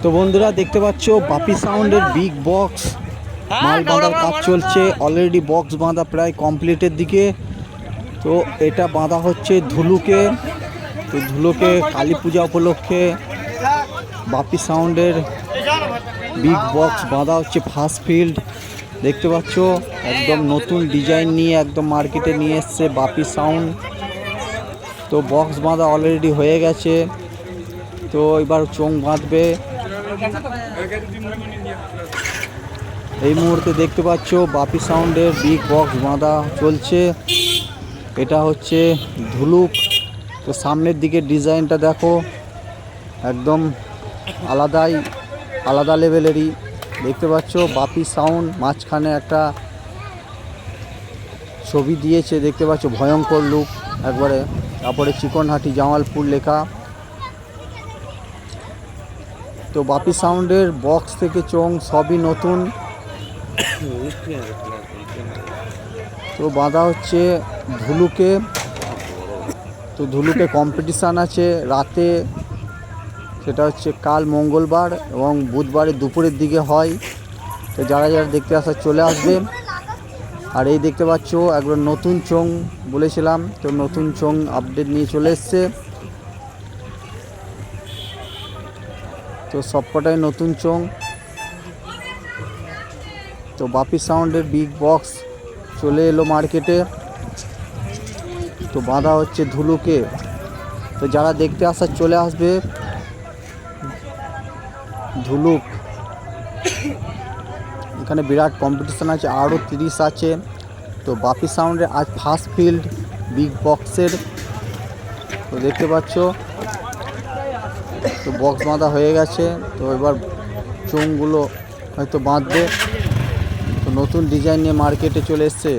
তো বন্ধুরা দেখতে পাচ্ছ বাপি সাউন্ডের বিগ বক্স মাল বাঁধার কাজ চলছে। অলরেডি বক্স বাঁধা প্রায় কমপ্লিটের দিকে। তো এটা বাঁধা হচ্ছে ধুলুকে। তো ধুলুকে কালী পূজা উপলক্ষে বাপি সাউন্ডের বিগ বক্স বাঁধা হচ্ছে। ফার্স্ট ফিল্ড দেখতে পাচ্ছ একদম নতুন ডিজাইন নিয়ে একদম মার্কেটে নিয়ে এসছে বাপি সাউন্ড। তো বক্স বাঁধা অলরেডি হয়ে গেছে। তো এবার চোং বাঁধবে। এই মুহূর্তে দেখতে পাচ্ছ বাপি সাউন্ডের বিগ বক্স বাঁধা চলছে। এটা হচ্ছে ধুলুক। তো সামনের দিকে ডিজাইনটা দেখো একদম আলাদা লেভেলেরই দেখতে পাচ্ছ। বাপি সাউন্ড মাঝখানে একটা ছবি দিয়েছে দেখতে পাচ্ছ, ভয়ঙ্কর লুক একবারে। তারপরে চিকনহাটি জামালপুর লেখা। তো বাপি সাউন্ডের বক্স থেকে চোং সবই নতুন। তো বাঁধা হচ্ছে ধুলুকে। তো ধুলুকে কম্পিটিশান আছে রাতে, সেটা হচ্ছে কাল মঙ্গলবার এবং বুধবারে দুপুরের দিকে হয়। তো যারা যারা দেখতে আসার চলে আসবে। আর এই দেখতে পাচ্ছ একবার নতুন চোং বলেছিলাম, তো নতুন চোং আপডেট নিয়ে চলে এসছে। তো সবকটাই নতুন চোং। তো বাপি সাউন্ডের বিগ বক্স চলে এলো মার্কেটে। তো বাঁধা হচ্ছে ধুলুকে। তো যারা দেখতে আসার চলে আসবে। ধুলুক এখানে বিরাট কম্পিটিশান আছে, আরও 30 আছে। তো বাপি সাউন্ডের আজ ফার্স্ট ফিল্ড বিগ বক্সের। তো দেখতে পাচ্ছ তো বক্স বাঁধা হয়ে গেছে। তো এবার চোঙগুলো হয়তো বাঁধবে। তো নতুন ডিজাইন নিয়ে মার্কেটে চলে এসছে।